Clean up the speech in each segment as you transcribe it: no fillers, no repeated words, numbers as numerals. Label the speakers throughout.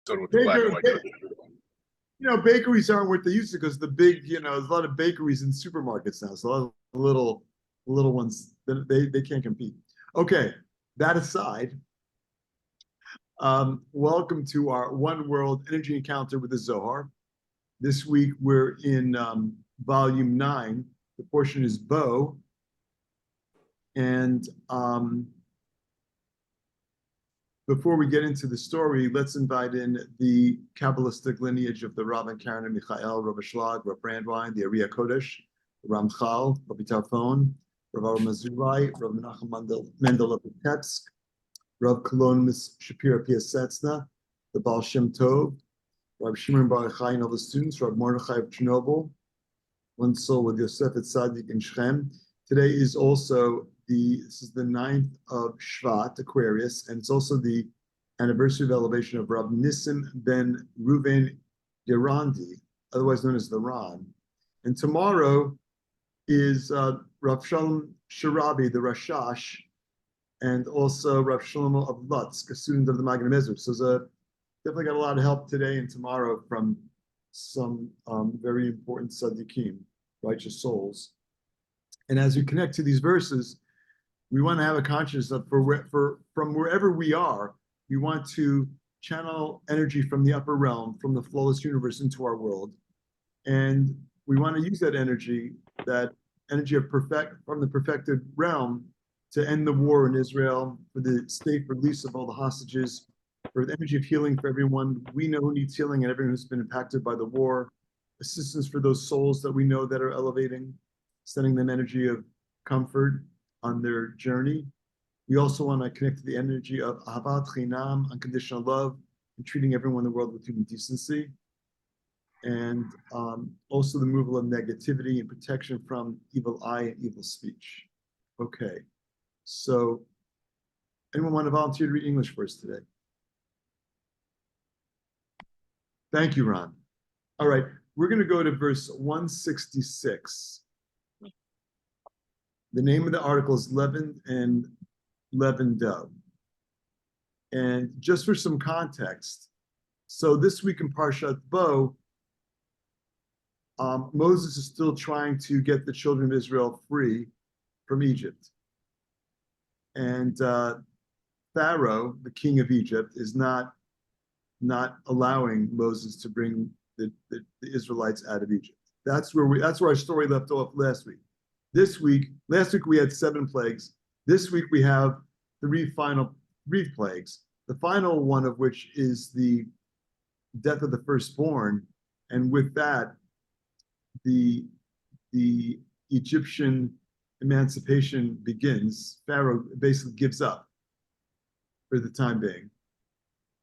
Speaker 1: done with the black and white.
Speaker 2: Bakeries aren't what they used to because the big, there's a lot of bakeries in supermarkets now. So a lot of little ones, they can't compete. Okay, that aside, welcome to our One World Energy Encounter with the Zohar. This week we're in volume 9. The portion is Bo. And before we get into the story, let's invite in the Kabbalistic lineage of the Rav and Karen and Michael, Rav Ashlag, Rav Brandwein, the Ariya Kodesh, Ramchal, Rabbi Tarfon, Rav Mazurai, Rav Menachem Mendel of Vitebsk, Rav Kolon Shapira Piasetzna, the Baal Shem Tov, Rav Shimon Bar Yochai and all the students, Rav Mordechai of Chernobyl, one soul with Yosef at Tzadik in Shechem. Today is also this is the 9th of Shvat, Aquarius, and it's also the anniversary of elevation of Rav Nissim ben Reuven Gerandi, otherwise known as the Ran. And tomorrow is Rav Shalom Sharabi, the Rashash, and also Rav Shlomo of Lutsk, a student of the Magen Ezra. So there's definitely got a lot of help today and tomorrow from some very important tzaddikim, righteous souls. And as we connect to these verses, we want to have a consciousness of from wherever we are, we want to channel energy from the upper realm, from the flawless universe into our world. And we want to use that energy of from the perfected realm to end the war in Israel, for the safe release of all the hostages, for the energy of healing for everyone we know who needs healing and everyone who's been impacted by the war, assistance for those souls that we know that are elevating, sending them energy of comfort on their journey. We also want to connect to the energy of Ahavat Chinam, unconditional love, and treating everyone in the world with human decency. And also the removal of negativity and protection from evil eye and evil speech. Okay, so anyone want to volunteer to read English for us today? Thank you, Ron. All right, we're going to go to verse 166. The name of the article is Leavened and Leavened Dough. And just for some context, so this week in Parashat Bo, Moses is still trying to get the children of Israel free from Egypt. And Pharaoh, the king of Egypt, is not allowing Moses to bring the Israelites out of Egypt. That's where our story left off last week. Last week we had 7 plagues. This week we have 3 plagues. The final one of which is the death of the firstborn, and with that, the Egyptian emancipation begins. Pharaoh basically gives up for the time being,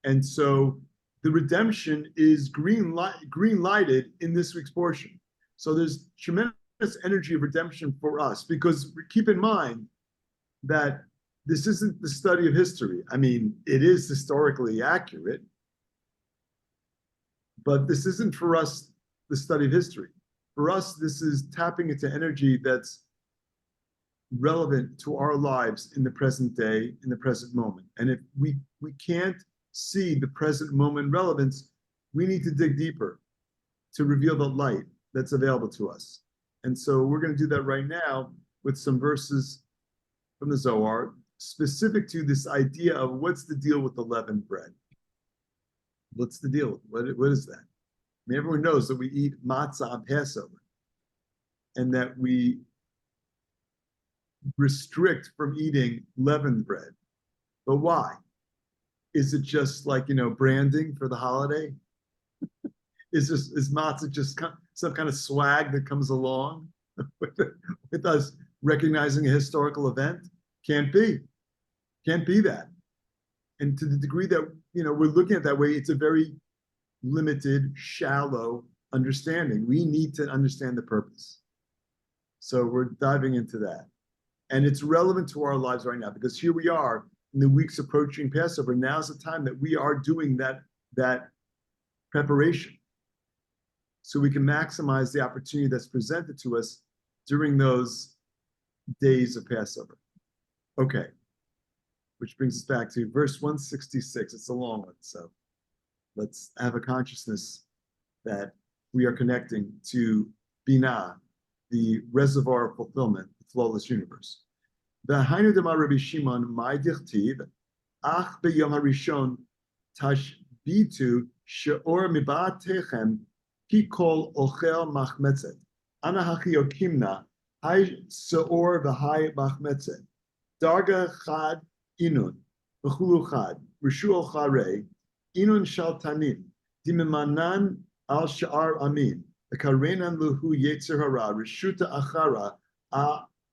Speaker 2: and so the redemption is green lighted in this week's portion. So there's tremendous energy of redemption for us, because keep in mind that this isn't the study of history. I mean, it is historically accurate, but this isn't for us the study of history. For us, this is tapping into energy that's relevant to our lives in the present day, in the present moment. And if we can't see the present moment relevance, we need to dig deeper to reveal the light that's available to us. And so we're going to do that right now with some verses from the Zohar, specific to this idea of what's the deal with the leavened bread. What's the deal? What is that? I mean, everyone knows that we eat matzah on Passover, and that we restrict from eating leavened bread. But why? Is it just like, branding for the holiday? Is matzah just some kind of swag that comes along with us recognizing a historical event? Can't be that. And to the degree that we're looking at that way, it's a very limited, shallow understanding. We need to understand the purpose. So we're diving into that. And it's relevant to our lives right now, because here we are in the weeks approaching Passover. Now's the time that we are doing that preparation, so we can maximize the opportunity that's presented to us during those days of Passover. Okay, which brings us back to verse 166. It's a long one, so Let's have a consciousness that we are connecting to Binah, the reservoir of fulfillment, the flawless universe. V'hainu d'amar Rabbi Shimon, my dichtiv, ach b'yom harishon tashbitu she'or mibatechem ki kol ochel machmetzet. Ana hachi okimna, hai se'or v'hai machmetzet. Darga chad inun, v'chulu chad, rishu chare, inun shal tanim, dimemanan al sha'ar amin, v'karenan luhu yetzer hara, rishuta achara,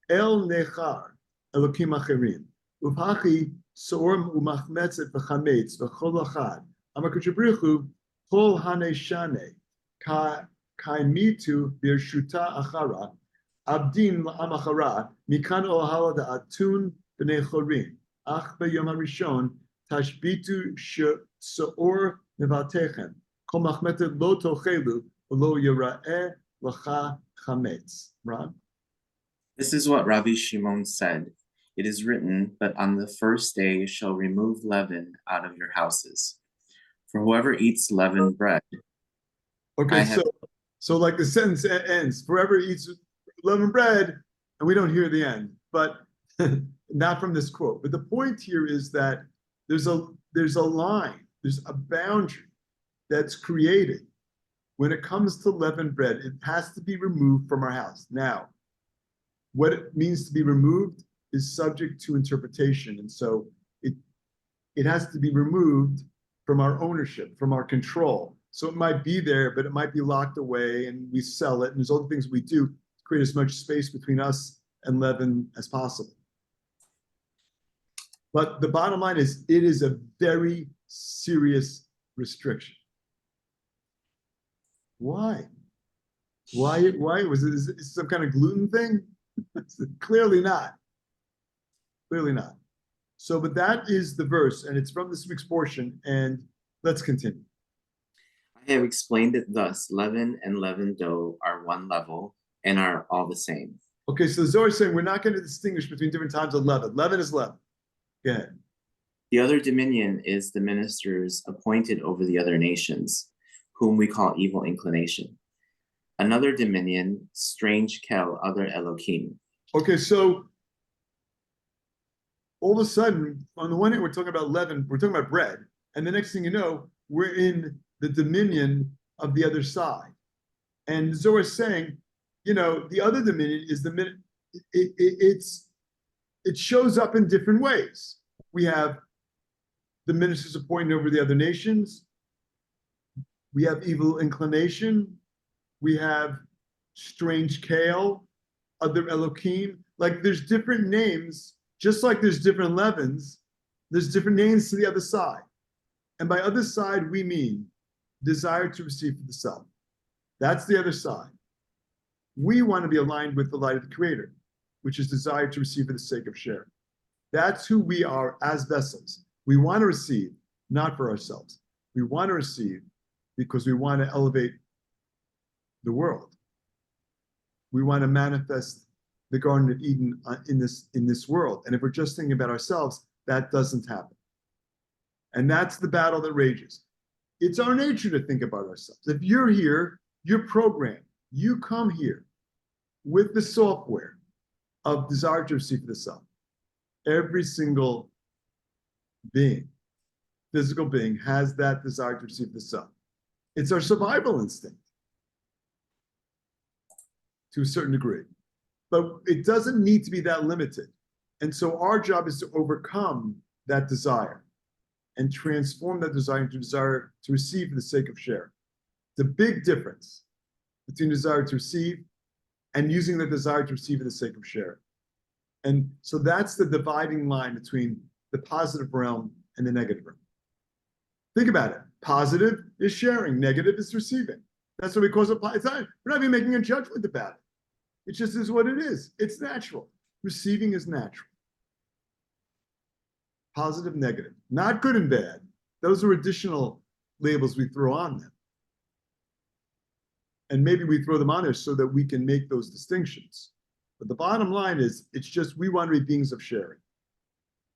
Speaker 2: el nechar, elokim acherim, uvhachi se'or umachmetzet v'chametz, v'chol achad, amakachabrichu, kol hane shane, kaimitu birshuta achara, Abdin la'amachara, mikan ohala da'atun b'nei chorin, ach b'yom harishon, tashbitu se'or nevatechem, kol machmetet lo tochelu, lo yera'eh l'cha chametz. Ron?
Speaker 1: This is what Rabbi Shimon said. It is written, but on the first day you shall remove leaven out of your houses. For whoever eats leavened bread.
Speaker 2: Okay, so like the sentence ends, forever eats leavened bread, and we don't hear the end, but not from this quote. But the point here is that there's a line, there's a boundary that's created when it comes to leavened bread. It has to be removed from our house. Now, what it means to be removed is subject to interpretation, and so it has to be removed from our ownership, from our control. So it might be there, but it might be locked away, and we sell it, and there's all the things we do to create as much space between us and leaven as possible. But the bottom line is, it is a very serious restriction. Why? Why was it? Is it some kind of gluten thing? Clearly not. Clearly not. So, but that is the verse, and it's from this week's portion, and let's continue.
Speaker 1: I have explained it thus: leaven and leavened dough are one level and are all the same.
Speaker 2: Okay, so Zohar is saying we're not going to distinguish between different types of leaven. Leaven is leaven. Go ahead.
Speaker 1: The other dominion is the ministers appointed over the other nations, whom we call evil inclination. Another dominion, strange kel, other Elohim.
Speaker 2: Okay, so all of a sudden, on the one hand, we're talking about leaven, we're talking about bread, and the next thing you know, we're in the dominion of the other side. And Zohar is saying, you know, the other dominion is it shows up in different ways. We have the ministers appointed over the other nations. We have evil inclination. We have strange kale, other Elohim. Like there's different names, just like there's different leavens, there's different names to the other side. And by other side, we mean desire to receive for the self. That's the other side. We want to be aligned with the light of the Creator, which is desire to receive for the sake of sharing. That's who we are as vessels. We want to receive, not for ourselves. We want to receive because we want to elevate the world. We want to manifest the Garden of Eden in this world. And if we're just thinking about ourselves, that doesn't happen. And that's the battle that rages. It's our nature to think about ourselves. If you're here, you're programmed. You come here with the software of desire to receive for the self. Every single being, physical being, has that desire to receive the self. It's our survival instinct to a certain degree. But it doesn't need to be that limited. And so our job is to overcome that desire and transform that desire into desire to receive for the sake of sharing. The big difference between desire to receive and using the desire to receive for the sake of sharing. And so that's the dividing line between the positive realm and the negative realm. Think about it. Positive is sharing, negative is receiving. That's what we call it. It's not, we're not even making a judgment about it. It just is what it is. It's natural. Receiving is natural. Positive, negative. Not good and bad. Those are additional labels we throw on them. And maybe we throw them on there so that we can make those distinctions. But the bottom line is, it's just we want to be beings of sharing.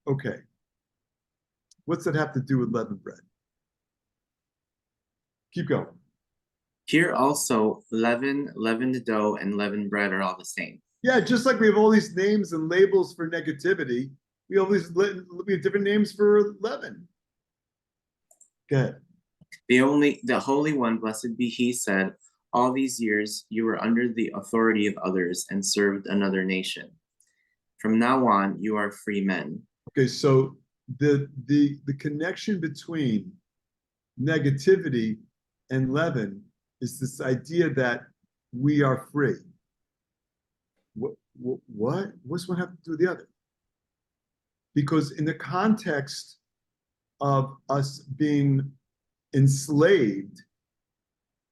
Speaker 2: Okay. What's that have to do with leavened bread? Keep going.
Speaker 1: Here also, leaven, leavened dough, and leavened bread are all the same.
Speaker 2: Yeah, just like we have all these names and labels for negativity, we have different names for leaven. Good.
Speaker 1: The Holy One, blessed be he, said, all these years you were under the authority of others and served another nation. From now on, you are free men.
Speaker 2: Okay, so the connection between negativity and leaven is this idea that we are free. What? What's one have to do with the other? Because in the context of us being enslaved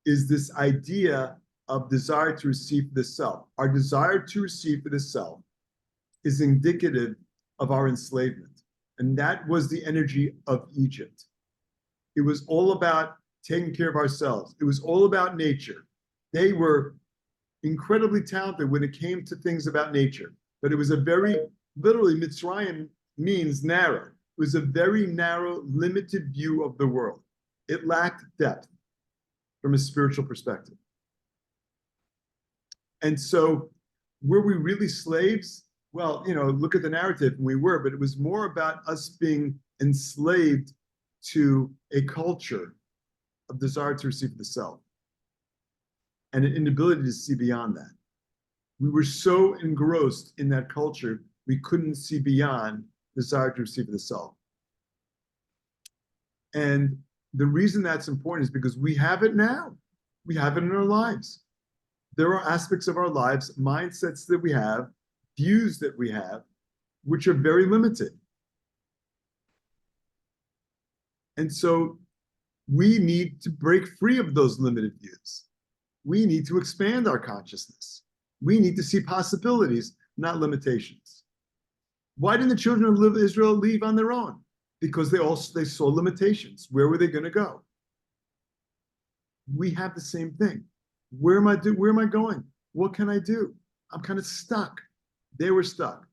Speaker 2: is this idea of desire to receive for the self. Our desire to receive for the self is indicative of our enslavement. And that was the energy of Egypt. It was all about taking care of ourselves. It was all about nature. They were incredibly talented when it came to things about nature, but it was a very, literally, Mitzrayim means narrow. It was a very narrow, limited view of the world. It lacked depth from a spiritual perspective. And so, were we really slaves? Well, look at the narrative, and we were, but it was more about us being enslaved to a culture of desire to receive the self and an inability to see beyond that. We were so engrossed in that culture, we couldn't see beyond desire to receive the self. And the reason that's important is because we have it now. We have it in our lives. There are aspects of our lives, mindsets that we have, views that we have, which are very limited. And so we need to break free of those limited views. We need to expand our consciousness. We need to see possibilities, not limitations. Why didn't the children of Israel leave on their own? Because they saw limitations. Where were they going to go? We have the same thing. Where am I going? What can I do? I'm kind of stuck. They were stuck.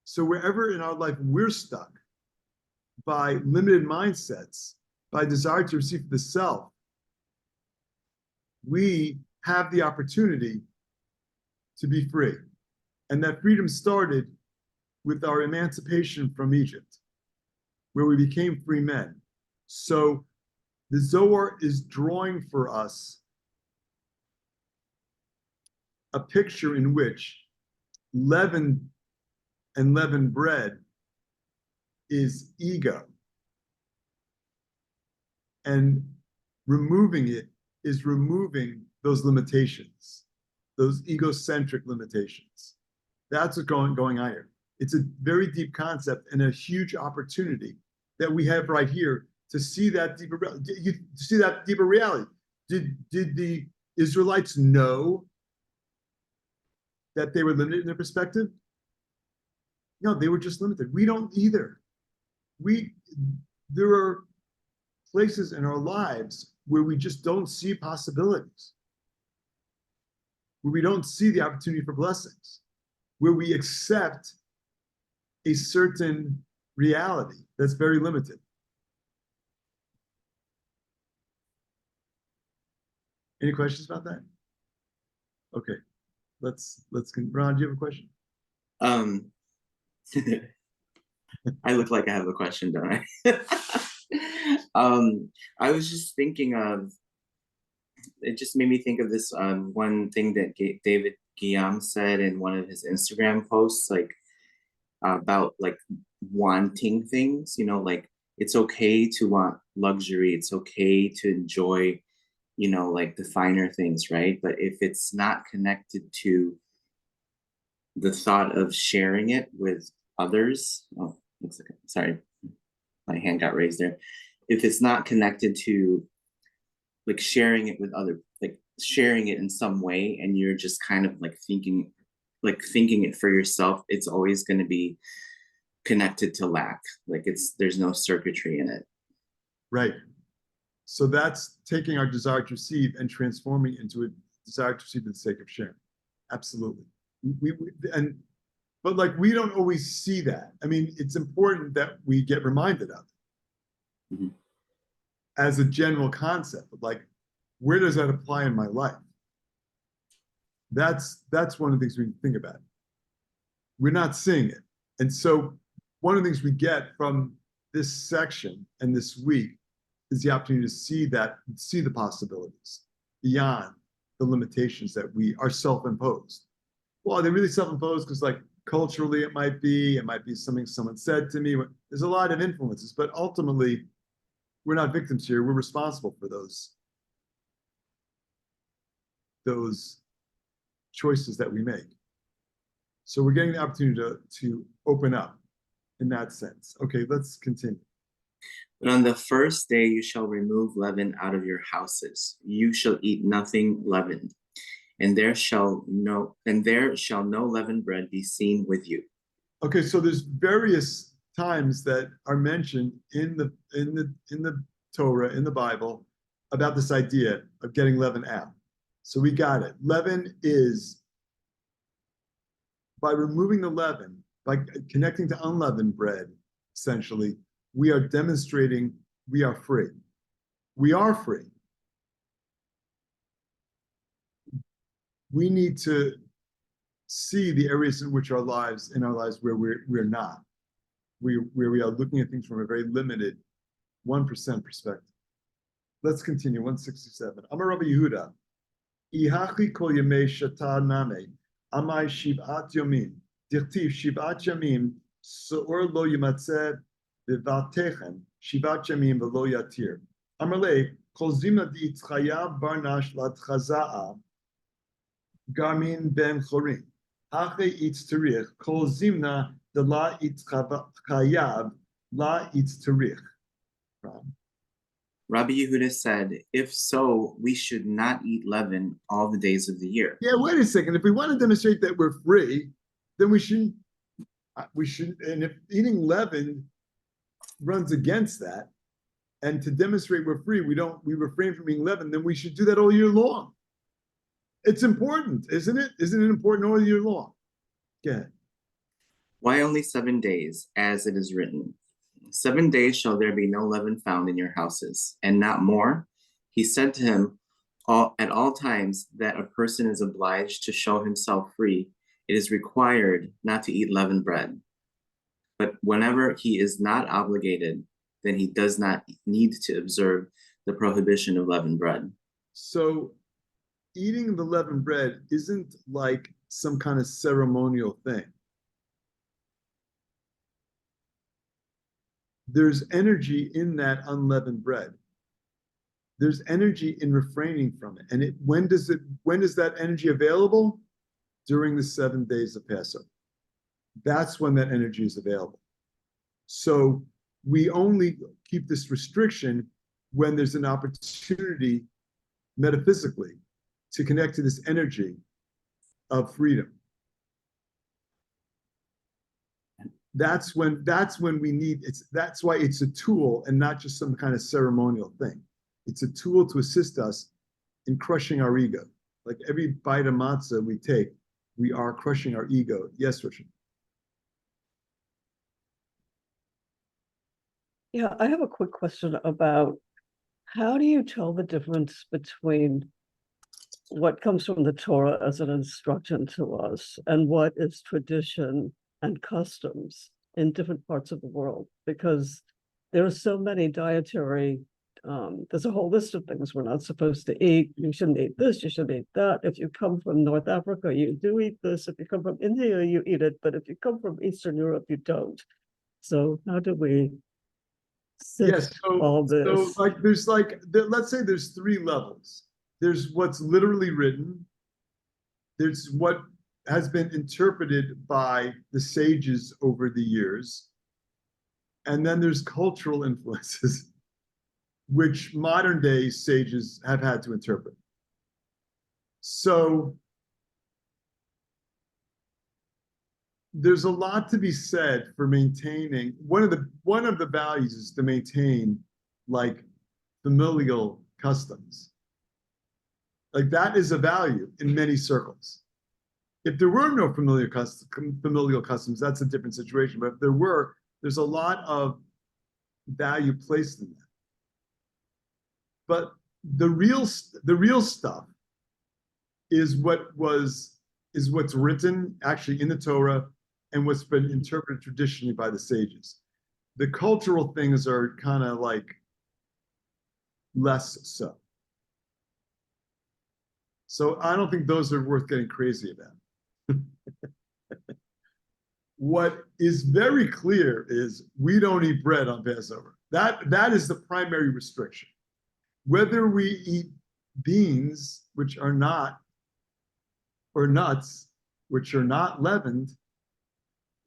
Speaker 2: So wherever in our life we're stuck by limited mindsets, by desire to receive the self, we have the opportunity to be free. And that freedom started with our emancipation from Egypt, where we became free men. So the Zohar is drawing for us a picture in which leaven and leavened bread is ego. And removing it is removing those limitations, those egocentric limitations. That's what's going on here. It's a very deep concept and a huge opportunity that we have right here to see that deeper reality. Did the Israelites know that they were limited in their perspective? No, they were just limited. We don't either. There are places in our lives where we just don't see possibilities, where we don't see the opportunity for blessings, where we accept a certain reality that's very limited. Any questions about that? Okay, let's Ron, do you have a question?
Speaker 1: I look like I have a question, don't I? I was just thinking of, it just made me think of this one thing that David Guillaume said in one of his Instagram posts, like about like wanting things, like it's okay to want luxury, it's okay to enjoy, like the finer things, right? But if it's not connected to the thought of sharing it with others, sorry, my hand got raised there. If it's not connected to like sharing it with like sharing it in some way, and you're just kind of like thinking it for yourself, it's always going to be connected to lack. Like there's no circuitry in it.
Speaker 2: Right. So that's taking our desire to receive and transforming into a desire to receive for the sake of sharing. Absolutely. But like we don't always see that. I mean, it's important that we get reminded of it.
Speaker 1: Mm-hmm.
Speaker 2: as a general concept, like, where does that apply in my life? That's one of the things we can think about. We're not seeing it. And so one of the things we get from this section and this week is the opportunity to see the possibilities beyond the limitations that we are self-imposed. Well, are they really self-imposed? Because like culturally it might be something someone said to me. There's a lot of influences, but ultimately we're not victims here. We're responsible for those choices that we make. So we're getting the opportunity to open up in that sense. Okay, let's continue.
Speaker 1: But on the first day you shall remove leaven out of your houses. You shall eat nothing leavened, and there shall no leavened bread be seen with you.
Speaker 2: Okay, so there's various times that are mentioned in the Torah, in the Bible, about this idea of getting leaven out. So we got it. Leaven is, by removing the leaven, by connecting to unleavened bread, essentially, we are demonstrating we are free. We are free. We need to see the areas in which in our lives where we're not, where we are looking at things from a very limited 1% perspective. Let's continue. 167. Amar Rabbi Yehuda, Ihachi kol yemei shata name, amai shiv'at yomim, dichtiv shiv'at yamim, se'or lo yimatzeh v'vatechem, shiv'at yamim v'lo yatir. Amar le, kol zimna di'itchayav barnash latchaza'a, garmin ben chorin. Hache itz terich, kol zimna de la itchayav, la itz terich.
Speaker 1: Rabbi Yehuda said, if so, we should not eat leaven all the days of the year.
Speaker 2: Yeah, wait a second. If we want to demonstrate that we're free, then we shouldn't, and if eating leaven runs against that, and to demonstrate we're free, we refrain from eating leaven, then we should do that all year long. It's important, isn't it? Isn't it important all year long? Go ahead.
Speaker 1: Why only 7 days, as it is written? 7 days shall there be no leaven found in your houses, and not more. He said to him, at all times that a person is obliged to show himself free, it is required not to eat leavened bread. But whenever he is not obligated, then he does not need to observe the prohibition of leavened bread.
Speaker 2: So eating the leavened bread isn't like some kind of ceremonial thing. There's energy in that unleavened bread. There's energy in refraining from it. And when is that energy available? During the 7 days of Passover. That's when that energy is available. So we only keep this restriction when there's an opportunity metaphysically to connect to this energy of freedom. That's when we need that's why it's a tool and not just some kind of ceremonial thing. It's a tool to assist us in crushing our ego. Like every bite of matzah we take, we are crushing our ego. Yes, Richard.
Speaker 3: Yeah, I have a quick question about how do you tell the difference between what comes from the Torah as an instruction to us and what is tradition and customs in different parts of the world? Because there are so many dietary, there's a whole list of things we're not supposed to eat. You shouldn't eat this, you shouldn't eat that. If you come from North Africa, you do eat this. If you come from India, you eat it. But if you come from Eastern Europe, you don't. So how do we all this?
Speaker 2: So let's say there's 3 levels. There's what's literally written. There's what has been interpreted by the sages over the years. And then there's cultural influences, which modern day sages have had to interpret. So there's a lot to be said for maintaining, one of the values is to maintain like familial customs. Like that is a value in many circles. If there were no familial customs, that's a different situation. But if there were, there's a lot of value placed in that. But the real stuff is what's written actually in the Torah and what's been interpreted traditionally by the sages. The cultural things are kind of like less so. So I don't think those are worth getting crazy about. What is very clear is we don't eat bread on Passover. That is the primary restriction. Whether we eat beans, which are not, or nuts, which are not leavened,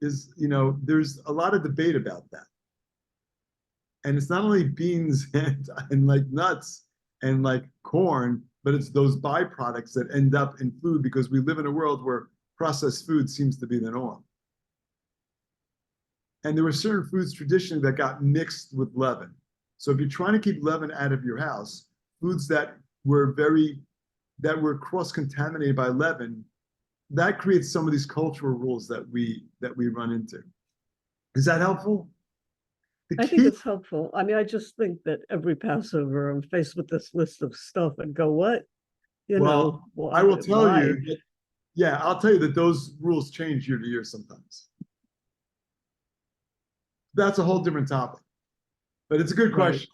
Speaker 2: is, there's a lot of debate about that. And it's not only beans and like nuts and like corn, but it's those byproducts that end up in food, because we live in a world where processed food seems to be the norm. And there were certain foods traditionally that got mixed with leaven. So if you're trying to keep leaven out of your house, foods that were cross-contaminated by leaven, that creates some of these cultural rules that we run into. Is that helpful?
Speaker 3: I think it's helpful. I mean, I just think that every Passover I'm faced with this list of stuff and go, what?
Speaker 2: I will tell you that, yeah, I'll tell you that those rules change year to year sometimes. That's a whole different topic. But it's a good question.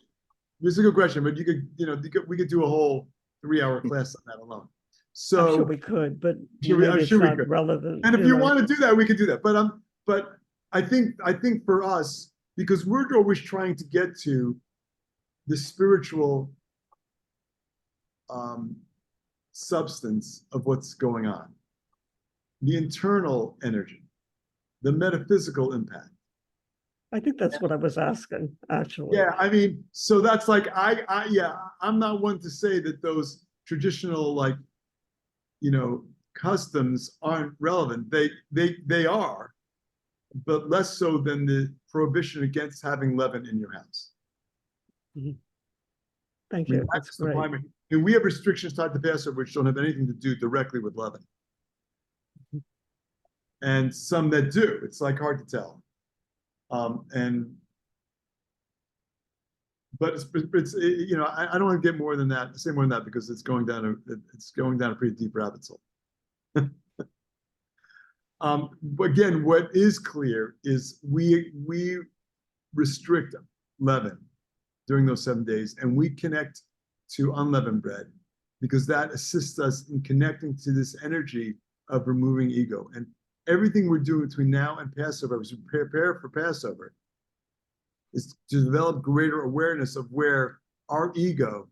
Speaker 2: It's a good question, but we could do a whole 3-hour class on that alone. So
Speaker 3: I'm sure we could, but
Speaker 2: I'm sure we could.
Speaker 3: Relevant.
Speaker 2: And if you want to do that, we could do that. But I think for us, because we're always trying to get to the spiritual substance of what's going on, the internal energy, the metaphysical impact.
Speaker 3: I think that's what I was asking, actually.
Speaker 2: Yeah, I mean, so that's like I'm not one to say that those traditional customs aren't relevant. They are, but less so than the prohibition against having leaven in your house.
Speaker 3: Mm-hmm. Thank you. That's great.
Speaker 2: And we have restrictions tied to Passover which don't have anything to do directly with leaven. Mm-hmm. And some that do. It's like hard to tell. But it's I don't want to get more than that, say more than that, because it's going down a pretty deep rabbit hole. Again, what is clear is we restrict leaven during those 7 days, and we connect to unleavened bread, because that assists us in connecting to this energy of removing ego. And everything we're doing between now and Passover, as we prepare for Passover, is to develop greater awareness of where our ego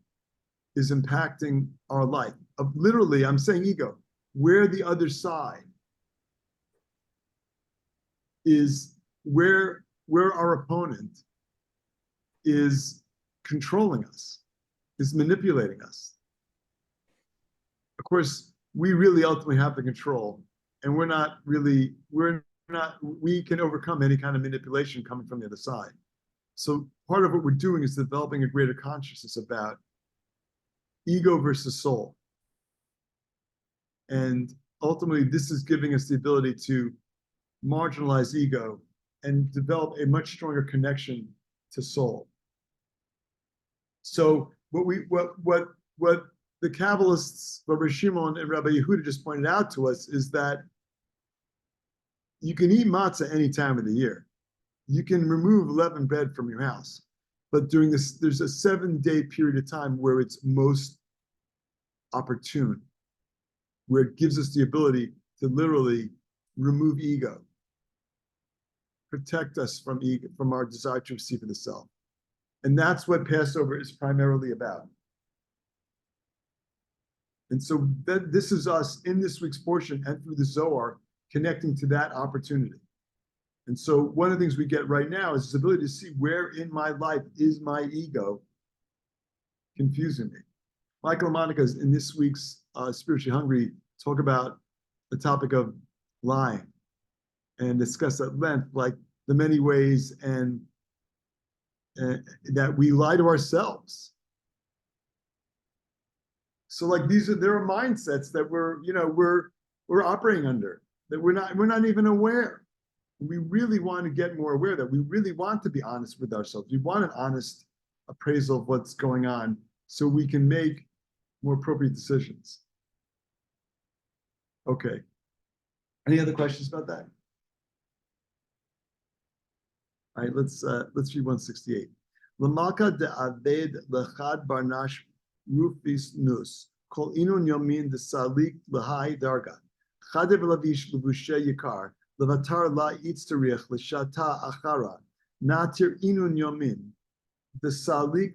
Speaker 2: is impacting our life. Literally, I'm saying ego, where the other side is, where our opponent is controlling us, is manipulating us. Of course, we really ultimately have the control, and we can overcome any kind of manipulation coming from the other side. So part of what we're doing is developing a greater consciousness about ego versus soul. And ultimately, this is giving us the ability to marginalize ego and develop a much stronger connection to soul. So what the Kabbalists, Rabbi Shimon and Rabbi Yehuda just pointed out to us is that you can eat matzah any time of the year. You can remove leavened bread from your house, but during this, there's a 7-day period of time where it's most opportune, where it gives us the ability to literally remove ego, protect us from ego, from our desire to receive of the self. And that's what Passover is primarily about. And so this is us in this week's portion and through the Zohar connecting to that opportunity. And so one of the things we get right now is this ability to see where in my life is my ego confusing me. Michael and Monica, in this week's Spiritually Hungry, talk about the topic of lying and discuss at length, like the many ways and that we lie to ourselves. So like there are mindsets that we're operating under, that we're not even aware. We really want to get more aware that we really want to be honest with ourselves. We want an honest appraisal of what's going on so we can make more appropriate decisions. Okay. Any other questions about that? All right, let's read 168. Lamalka de aved lechad barnash rufis nus kol inun yomin de salik lehai darga chadev lavish levushe yikar levatar la itzterich leshata achara natir inun yomin the salik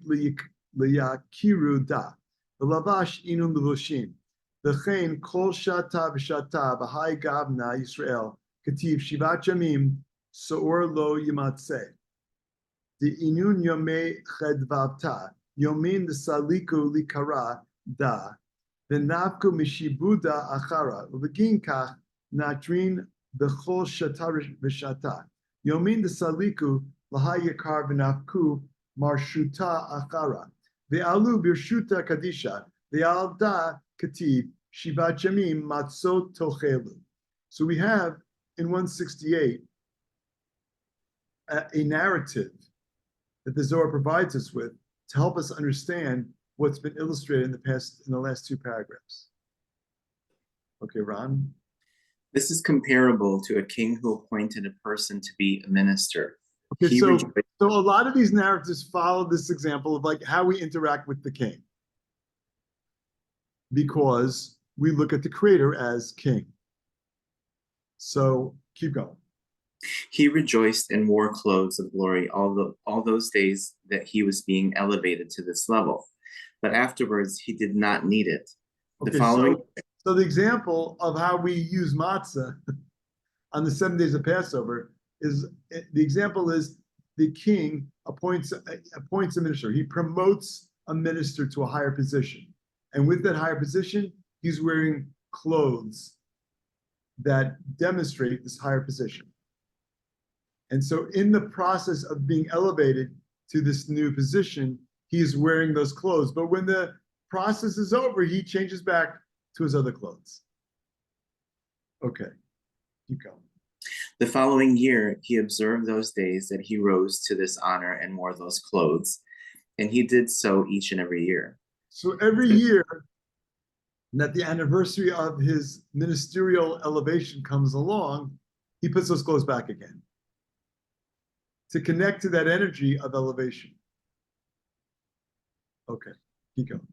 Speaker 2: liyakiru da the lavash inun levushim the chen kol shata v'shata b'hai gavna Yisrael kativ shivat yamim soor lo yimatzeh the inun yomei chedvavta yomin the saliku likara da the nafku mishibuda achara uvegin kach natrin b'chol shata v'shata yomin the saliku lahayakar v'nafku marshuta achara ve'alu birshuta kadisha ve'alda kativ shivat yamim matzot tochelu. So we have in 168 a narrative that the Zohar provides us with to help us understand what's been illustrated in the last two paragraphs. Okay, Ron?
Speaker 1: This is comparable to a king who appointed a person to be a minister.
Speaker 2: Okay, so a lot of these narratives follow this example of like how we interact with the king, because we look at the creator as king. So keep going.
Speaker 1: He rejoiced and wore clothes of glory all those days that he was being elevated to this level. But afterwards, he did not need it.
Speaker 2: Okay, so the example of how we use matzah on the 7 days of Passover is, the example is the king appoints a minister. He promotes a minister to a higher position. And with that higher position, he's wearing clothes that demonstrate this higher position. And so in the process of being elevated to this new position, he's wearing those clothes. But when the process is over, he changes back to his other clothes. Okay, keep going.
Speaker 1: The following year, he observed those days that he rose to this honor and wore those clothes. And he did so each and every year.
Speaker 2: So every year that the anniversary of his ministerial elevation comes along, he puts those clothes back again, to connect to that energy of elevation. Okay, keep going.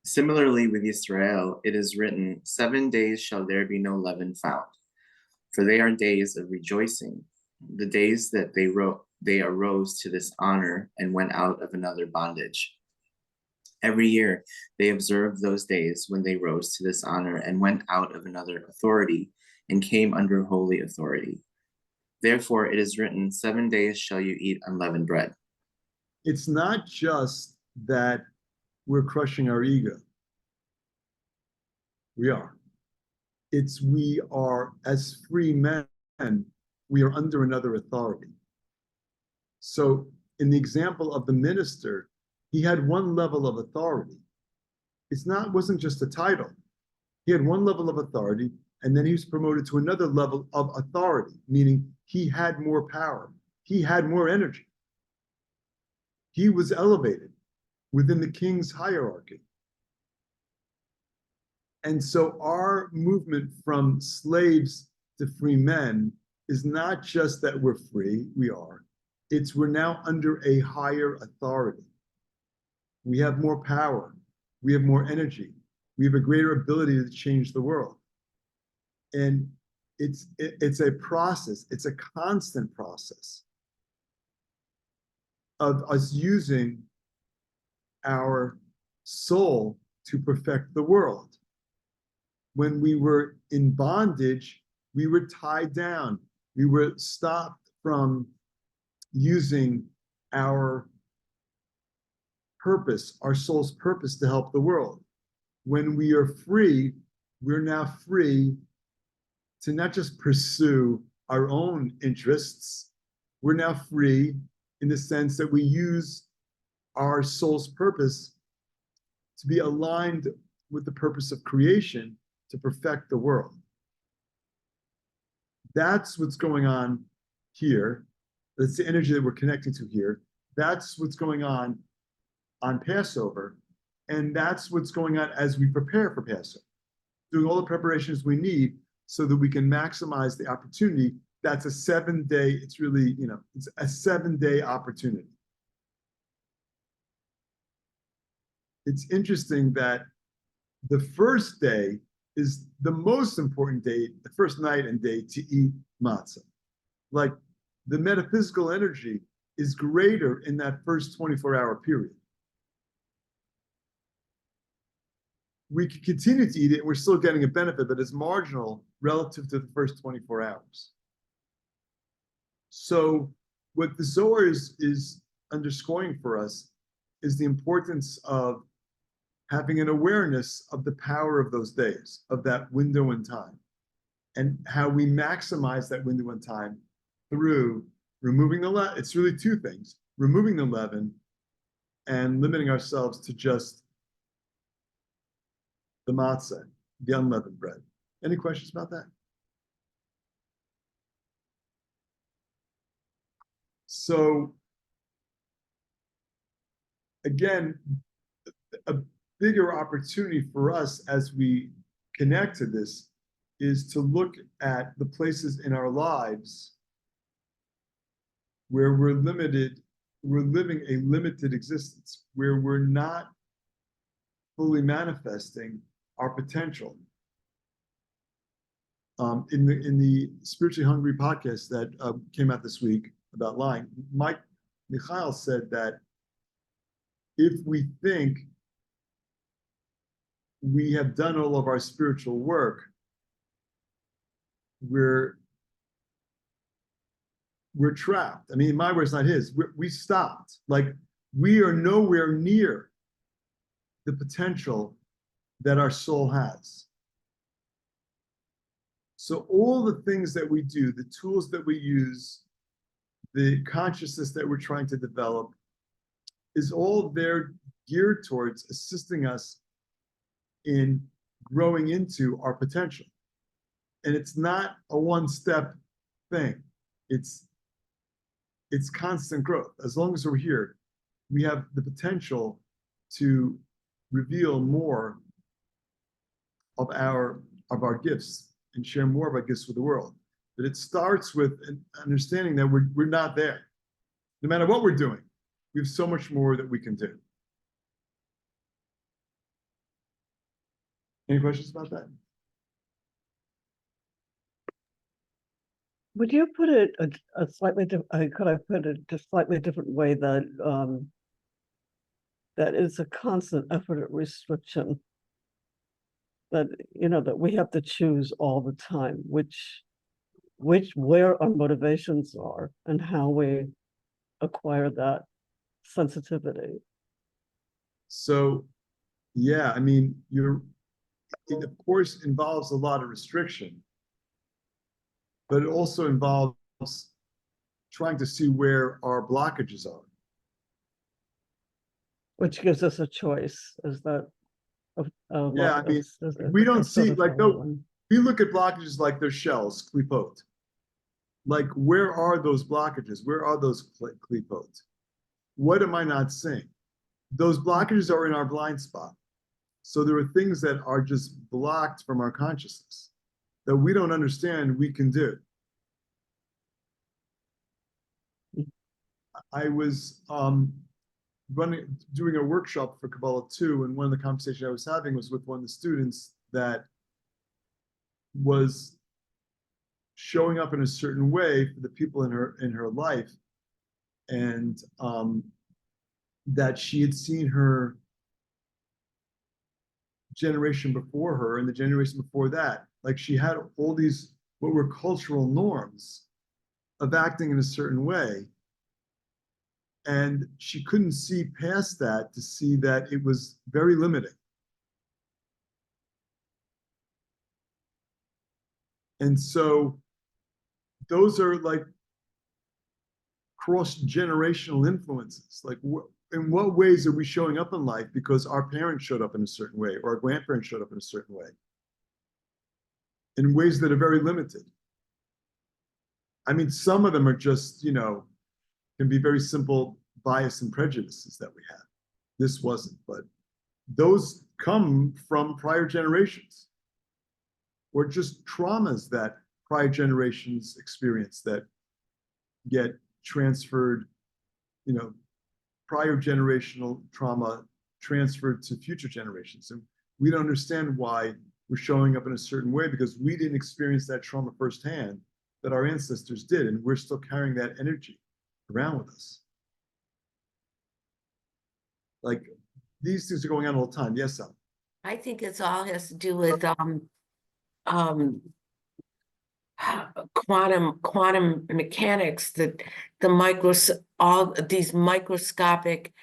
Speaker 1: Similarly, with Israel, it is written, 7 days shall there be no leaven found, for they are days of rejoicing, the days that they arose to this honor and went out of another bondage. Every year they observed those days when they rose to this honor and went out of another authority and came under holy authority. Therefore, it is written, 7 days shall you eat unleavened bread.
Speaker 2: It's not just that we're crushing our ego. We are. We are, as free men, we are under another authority. So in the example of the minister, he had one level of authority. Wasn't just a title. He had one level of authority, and then he was promoted to another level of authority, meaning he had more power. He had more energy. He was elevated within the king's hierarchy. And so our movement from slaves to free men is not just that we're free, we are. It's we're now under a higher authority. We have more power. We have more energy. We have a greater ability to change the world. And it's a process. It's a constant process of us using our soul to perfect the world. When we were in bondage, we were tied down. We were stopped from using our purpose, our soul's purpose to help the world. When we are free, we're now free to not just pursue our own interests. We're now free in the sense that we use our soul's purpose to be aligned with the purpose of creation to perfect the world. That's what's going on here. That's the energy that we're connecting to here. That's what's going on Passover. And that's what's going on as we prepare for Passover, doing all the preparations we need so that we can maximize the opportunity. That's a 7-day, it's really, it's a 7-day opportunity. It's interesting that the first day is the most important day, the first night and day to eat matzah. Like the metaphysical energy is greater in that first 24-hour period. We can continue to eat it, and we're still getting a benefit, but it's marginal relative to the first 24 hours. So what the Zohar is underscoring for us is the importance of having an awareness of the power of those days, of that window in time, and how we maximize that window in time through removing the leaven. It's really two things: removing the leaven and limiting ourselves to just the matzah, the unleavened bread. Any questions about that? So again, a bigger opportunity for us as we connect to this is to look at the places in our lives where we're limited, we're living a limited existence, where we're not fully manifesting our potential. In the Spiritually Hungry podcast that came out this week about lying, Michael said that if we think we have done all of our spiritual work, we're trapped. I mean, in my words, not his. We stopped. Like, we are nowhere near the potential that our soul has. So all the things that we do, the tools that we use, the consciousness that we're trying to develop, is all there geared towards assisting us in growing into our potential. And it's not a one-step thing. It's constant growth. As long as we're here, we have the potential to reveal more of our gifts and share more of our gifts with the world. But it starts with an understanding that we're not there. No matter what we're doing, we have so much more that we can do. Any questions about that?
Speaker 3: Would you put it a slightly different? Could I put it a slightly different way that that is a constant effort at restriction? That that we have to choose all the time, where our motivations are and how we acquire that sensitivity.
Speaker 2: So, yeah, I mean, it of course involves a lot of restriction, but it also involves trying to see where our blockages are.
Speaker 3: Which gives us a choice. Is that
Speaker 2: yeah, I mean, we don't see, like, no, we look at blockages like they're shells, klipot. Like, where are those blockages? Where are those klipot? What am I not seeing? Those blockages are in our blind spot. So there are things that are just blocked from our consciousness that we don't understand we can do. I was doing a workshop for Kabbalah 2, and one of the conversations I was having was with one of the students that was showing up in a certain way for the people in her life, and that she had seen her generation before her and the generation before that. Like, she had all these what were cultural norms of acting in a certain way, and she couldn't see past that to see that it was very limiting. And so those are like cross-generational influences. Like, in what ways are we showing up in life because our parents showed up in a certain way, or our grandparents showed up in a certain way, in ways that are very limited? I mean, some of them are just, can be very simple bias and prejudices that we have. This wasn't, but those come from prior generations, or just traumas that prior generations experience that get transferred, prior generational trauma transferred to future generations. And we don't understand why we're showing up in a certain way, because we didn't experience that trauma firsthand that our ancestors did, and we're still carrying that energy around with us. Like, these things are going on all the time. Yes, Sal?
Speaker 4: I think it's all has to do with quantum mechanics, that all these microscopic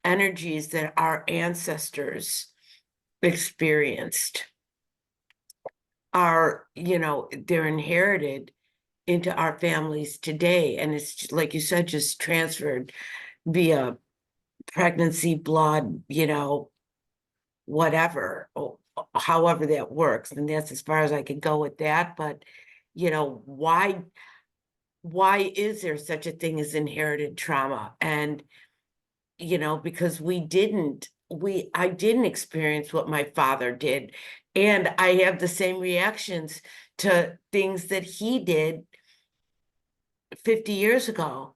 Speaker 4: energies that our ancestors experienced are, they're inherited into our families today, and it's like you said, just transferred via pregnancy, blood, whatever, however that works. And that's as far as I can go with that. But why is there such a thing as inherited trauma? And because I didn't experience what my father did, and I have the same reactions to things that he did 50 years ago.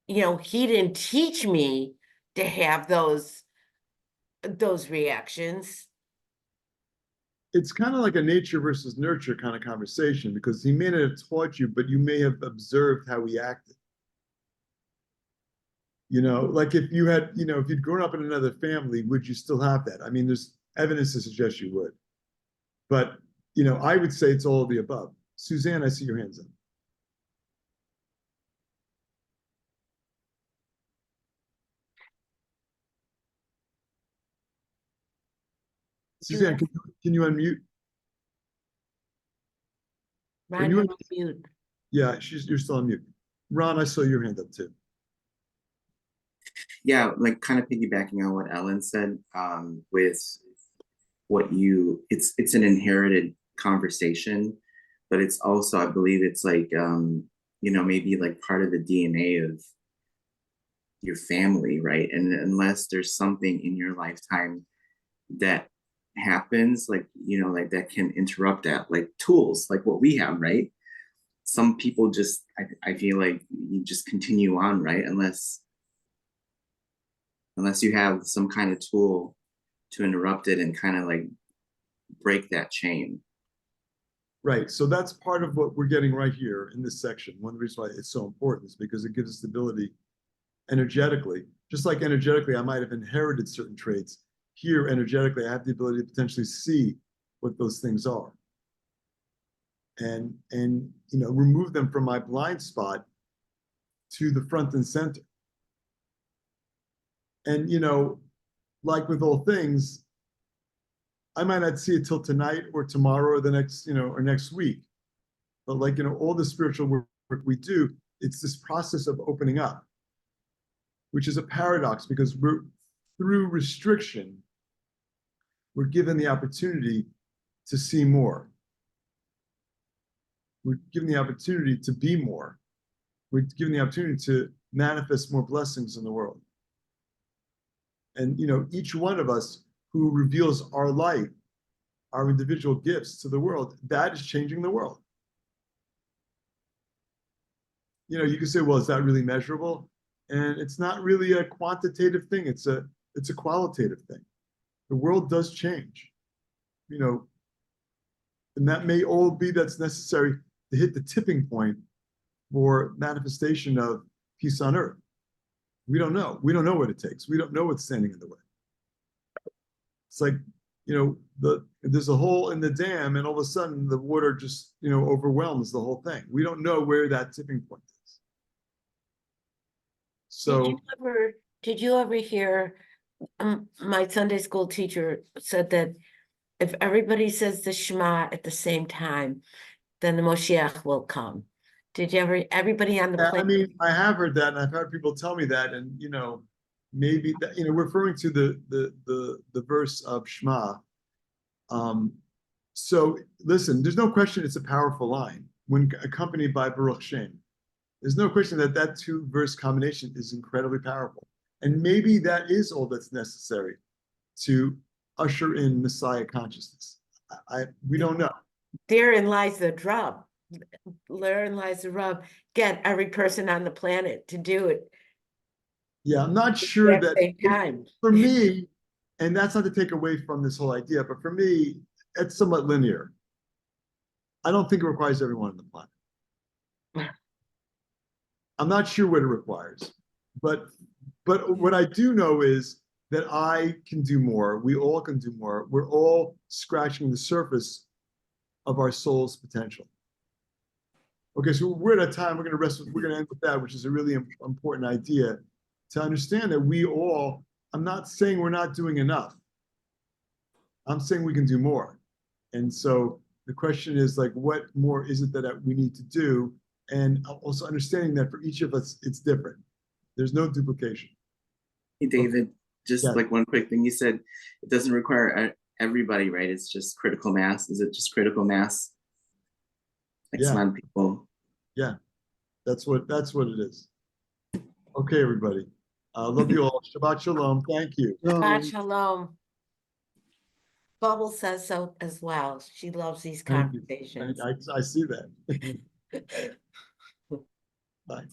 Speaker 4: He didn't teach me to have those reactions.
Speaker 2: It's kind of like a nature versus nurture kind of conversation, because he may not have taught you, but you may have observed how he acted. Like if you had, if you'd grown up in another family, would you still have that? I mean, there's evidence to suggest you would. But, I would say it's all of the above. Suzanne, I see your hands up. Suzanne, can you unmute?
Speaker 4: Ron, you're on mute.
Speaker 2: Yeah, you're still on mute. Ron, I saw your hand up too.
Speaker 1: Yeah, like kind of piggybacking on what Ellen said, with it's an inherited conversation, but it's also, I believe it's like, maybe like part of the DNA of your family, right? And unless there's something in your lifetime that happens, like, like that can interrupt that, like tools, like what we have, right? Some people just, I feel like you just continue on, right? Unless you have some kind of tool to interrupt it and kind of like break that chain.
Speaker 2: Right. So that's part of what we're getting right here in this section. One of the reasons why it's so important is because it gives us the ability energetically, just like energetically, I might have inherited certain traits. Here, energetically, I have the ability to potentially see what those things are, and remove them from my blind spot to the front and center. And like with all things, I might not see it till tonight or tomorrow or the next, or next week. But like, all the spiritual work we do, it's this process of opening up, which is a paradox, because through restriction, we're given the opportunity to see more. We're given the opportunity to be more. We're given the opportunity to manifest more blessings in the world. And each one of us who reveals our light, our individual gifts to the world, that is changing the world. You can say, well, is that really measurable? And it's not really a quantitative thing. It's a qualitative thing. The world does change, and that may all be that's necessary to hit the tipping point for manifestation of peace on earth. We don't know. We don't know what it takes. We don't know what's standing in the way. It's like, there's a hole in the dam, and all of a sudden the water just, overwhelms the whole thing. We don't know where that tipping point is. So
Speaker 4: Did you ever hear, my Sunday school teacher said that if everybody says the Shema at the same time, then the Moshiach will come. Did you ever, everybody on the planet?
Speaker 2: I mean, I have heard that, and I've heard people tell me that, and maybe that, referring to the verse of Shema. So listen, there's no question it's a powerful line when accompanied by Baruch Shem. There's no question that two verse combination is incredibly powerful. And maybe that is all that's necessary to usher in Messiah consciousness? We don't know.
Speaker 4: Therein lies the rub. Therein lies the rub. Get every person on the planet to do it
Speaker 2: Yeah, I'm not sure
Speaker 4: at the
Speaker 2: that
Speaker 4: same time.
Speaker 2: for me, and that's not to take away from this whole idea, but for me, it's somewhat linear. I don't think it requires everyone on the planet. I'm not sure what it requires, but what I do know is that I can do more. We all can do more. We're all scratching the surface of our soul's potential. Okay, so we're at a time we're going to end with that, which is a really important idea to understand that we all. I'm not saying we're not doing enough. I'm saying we can do more, and so the question is like, what more is it that we need to do? And also understanding that for each of us, it's different. There's no duplication.
Speaker 1: Hey, David, just
Speaker 2: Yeah.
Speaker 1: like one quick thing. You said it doesn't require everybody, right? It's just critical mass. Is it just critical mass? X amount of people.
Speaker 2: Yeah, that's what it is. Okay, everybody. Love you all. Shabbat shalom. Thank you.
Speaker 4: Shabbat shalom. Bubble says so as well. She loves these
Speaker 2: Thank you.
Speaker 4: conversations.
Speaker 2: I see that. Bye.